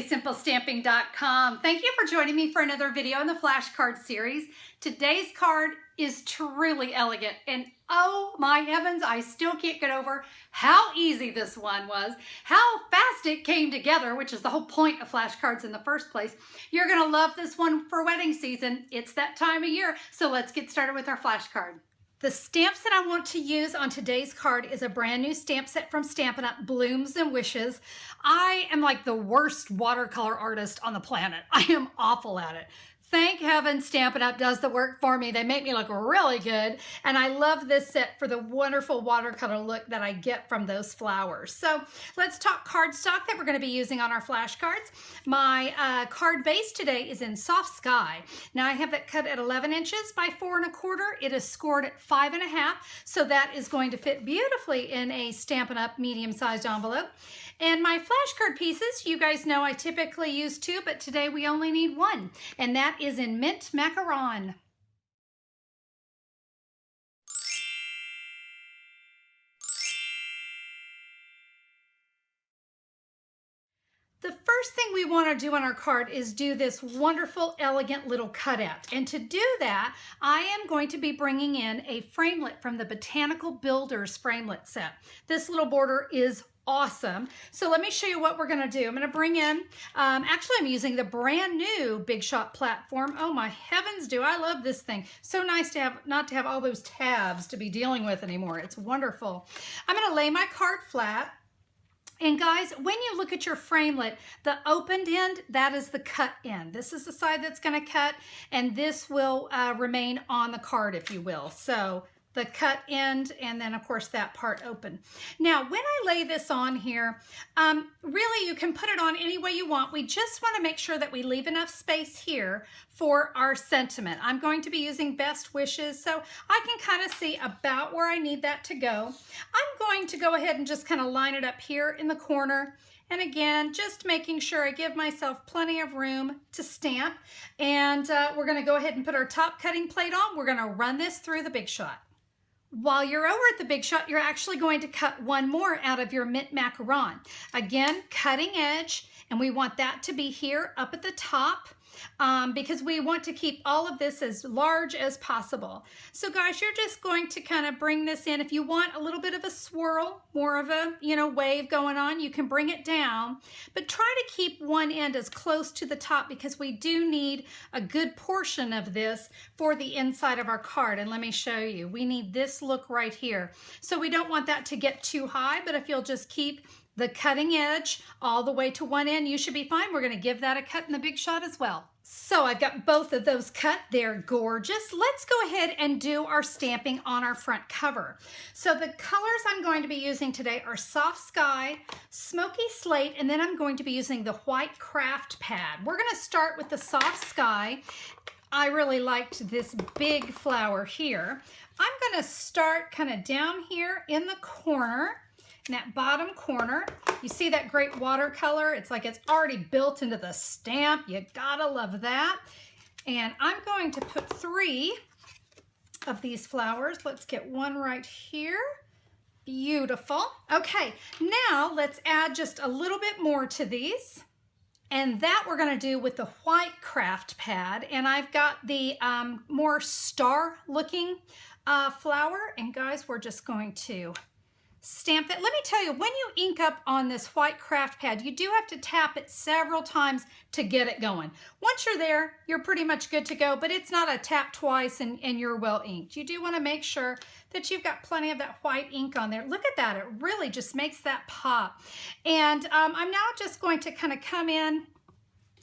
SimplySimpleStamping.com. Thank you for joining me for another video in the flashcard series. Today's card is truly elegant, and oh my heavens, I still can't get over how easy this one was, how fast it came together, which is the whole point of flashcards in the first place. You're gonna love this one for wedding season. It's that time of year, so let's get started with our flashcard. The stamps that I want to use on today's card is a brand new stamp set from Stampin' Up, Blooms and Wishes. I am like the worst watercolor artist on the planet. I am awful at it. Thank heaven Stampin' Up does the work for me. They make me look really good. And I love this set for the wonderful watercolor look that I get from those flowers. So let's talk cardstock that we're going to be using on our flashcards. My card base today is in Soft Sky. Now I have it cut at 11 inches by 4 1/4. It is scored at 5 1/2. So that is going to fit beautifully in a Stampin' Up medium-sized envelope. And my flashcard pieces, you guys know I typically use 2, but today we only need 1. And that is in Mint Macaron. The first thing we want to do on our card is do this wonderful, elegant little cutout. And to do that, I am going to be bringing in a framelit from the Botanical Builders framelit set. This little border is awesome. So let me show you what we're going to do. I'm going to bring in, actually I'm using the brand new Big Shot platform. Oh my heavens, do I love this thing. So nice to have, not to have all those tabs to be dealing with anymore. It's wonderful. I'm going to lay my card flat. And guys, when you look at your framelit, the opened end, that is the cut end. This is the side that's going to cut, and this will remain on the card, if you will. So the cut end, and then of course that part open. Now, when I lay this on here, really you can put it on any way you want. We just want to make sure that we leave enough space here for our sentiment. I'm going to be using Best Wishes, so I can kind of see about where I need that to go. I'm going to go ahead and just kind of line it up here in the corner. And again, just making sure I give myself plenty of room to stamp. And we're going to go ahead and put our top cutting plate on. We're going to run this through the Big Shot. While you're over at the Big Shot, you're actually going to cut one more out of your Mint Macaron. Again, cutting edge, and we want that to be here up at the top because we want to keep all of this as large as possible. So guys, you're just going to kind of bring this in. If you want a little bit of a swirl, more of a, wave going on, you can bring it down, but try to keep one end as close to the top because we do need a good portion of this for the inside of our card. And let me show you, we need this look right here. So we don't want that to get too high, but if you'll just keep the cutting edge all the way to one end, you should be fine. We're going to give that a cut in the Big Shot as well. So I've got both of those cut. They're gorgeous. Let's go ahead and do our stamping on our front cover. So the colors I'm going to be using today are Soft Sky, Smoky Slate, and then I'm going to be using the white craft pad. We're going to start with the Soft Sky. I really liked this big flower here. I'm going to start kind of down here in the corner. In that bottom corner, you see that great watercolor? It's like it's already built into the stamp. You gotta love that. And I'm going to put 3 of these flowers. Let's get one right here. Beautiful. Okay, now let's add just a little bit more to these. And that we're gonna do with the white craft pad. And I've got the more star looking flower. And guys, we're just going to stamp it. Let me tell you, when you ink up on this white craft pad, you do have to tap it several times to get it going. Once you're there, you're pretty much good to go, but it's not a tap twice and you're well inked. You do want to make sure that you've got plenty of that white ink on there. Look at that. It really just makes that pop. And I'm now just going to kind of come in.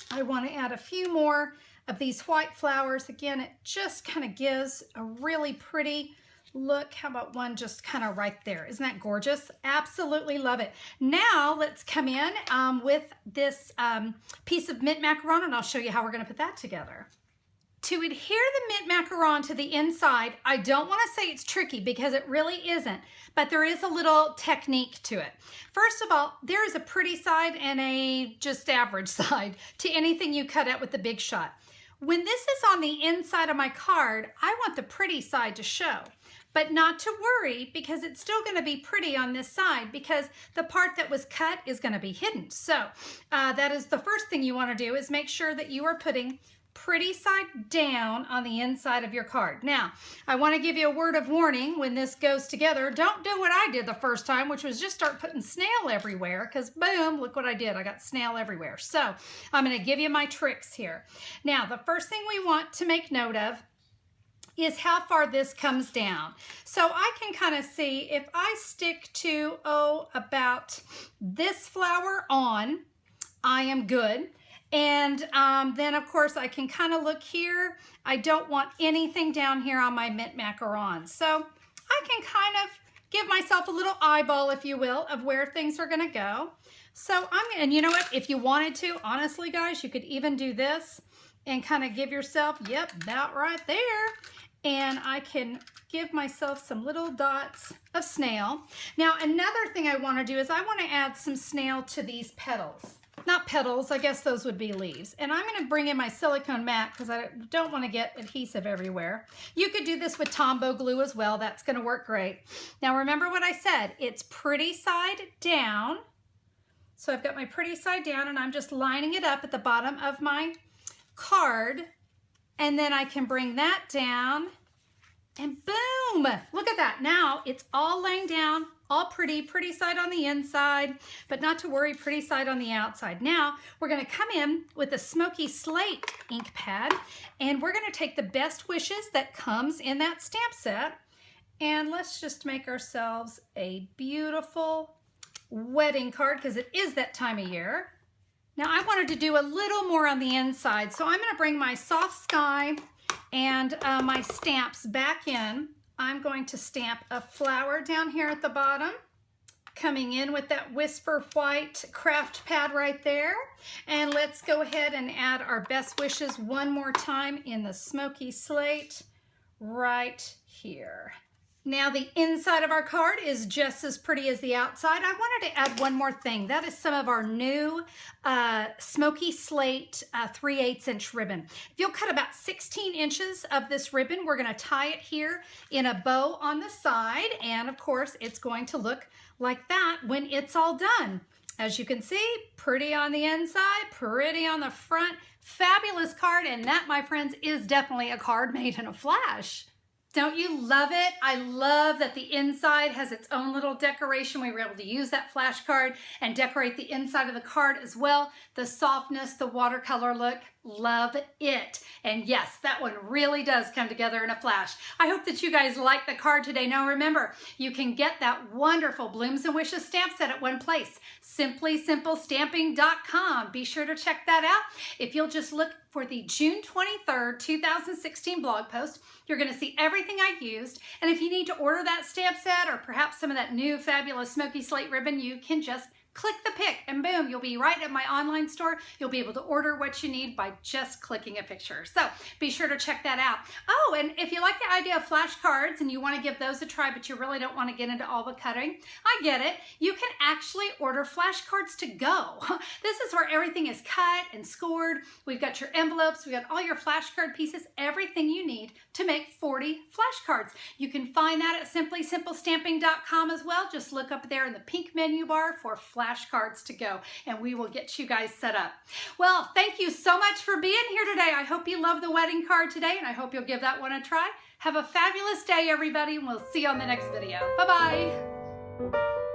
I want to add a few more of these white flowers. Again, it just kind of gives a really pretty look. How about one just kind of right there? Isn't that gorgeous? Absolutely love it. Now let's come in with this piece of Mint Macaron, and I'll show you how we're going to put that together. To adhere the Mint Macaron to the inside, I don't want to say it's tricky because it really isn't, but there is a little technique to it. First of all, there is a pretty side and a just average side to anything you cut out with the Big Shot. when this is on the inside of my card, I want the pretty side to show. But not to worry, because it's still going to be pretty on this side, because the part that was cut is going to be hidden. So that is the first thing you want to do, is make sure that you are putting pretty side down on the inside of your card. Now, I want to give you a word of warning when this goes together. Don't do what I did the first time, which was just start putting snail everywhere, because boom, look what I did. I got snail everywhere. So I'm going to give you my tricks here. Now, the first thing we want to make note of is how far this comes down. So I can kind of see if I stick to, about this flower on, I am good. And then of course I can kind of look here. I don't want anything down here on my mint macaron. So I can kind of give myself a little eyeball, if you will, of where things are gonna go. So and you know what, if you wanted to, honestly guys, you could even do this and kind of give yourself, yep, that right there. And I can give myself some little dots of snail. Now, another thing I want to do is I want to add some snail to these petals. Not petals, I guess those would be leaves. And I'm going to bring in my silicone mat because I don't want to get adhesive everywhere. You could do this with Tombow glue as well. That's going to work great. Now, remember what I said. It's pretty side down. So I've got my pretty side down and I'm just lining it up at the bottom of my card. And then I can bring that down and boom, look at that. Now it's all laying down, all pretty side on the inside, but not to worry, pretty side on the outside. Now we're gonna come in with a Smoky Slate ink pad and we're gonna take the best wishes that comes in that stamp set and let's just make ourselves a beautiful wedding card because it is that time of year. Now I wanted to do a little more on the inside, so I'm going to bring my soft sky and my stamps back in. I'm going to stamp a flower down here at the bottom, coming in with that Whisper White craft pad right there. And let's go ahead and add our best wishes one more time in the Smoky Slate right here. Now the inside of our card is just as pretty as the outside. I wanted to add one more thing. That is some of our new Smoky Slate 3/8 inch ribbon. If you'll cut about 16 inches of this ribbon, we're gonna tie it here in a bow on the side. And of course, it's going to look like that when it's all done. As you can see, pretty on the inside, pretty on the front, fabulous card. And that, my friends, is definitely a card made in a flash. Don't you love it? I love that the inside has its own little decoration. We were able to use that flash card and decorate the inside of the card as well. The softness, the watercolor look, love it. And yes, that one really does come together in a flash. I hope that you guys like the card today. Now remember, you can get that wonderful Blooms and Wishes stamp set at one place, simplysimplestamping.com. Be sure to check that out. If you'll just look for the June 23rd, 2016 blog post, you're going to see everything I used. And if you need to order that stamp set or perhaps some of that new fabulous Smoky Slate ribbon, you can just click the pic and boom, you'll be right at my online store. You'll be able to order what you need by just clicking a picture. So be sure to check that out. Oh, and if you like the idea of flashcards and you want to give those a try, but you really don't want to get into all the cutting, I get it. You can actually order flashcards to go. This is where everything is cut and scored. We've got your envelopes, we've got all your flashcard pieces, everything you need to make 40 flashcards. You can find that at simplysimplestamping.com as well. Just look up there in the pink menu bar for flashcards to go and we will get you guys set up. Well, thank you so much for being here today. I hope you love the wedding card today and I hope you'll give that one a try. Have a fabulous day, everybody, and we'll see you on the next video. Bye-bye.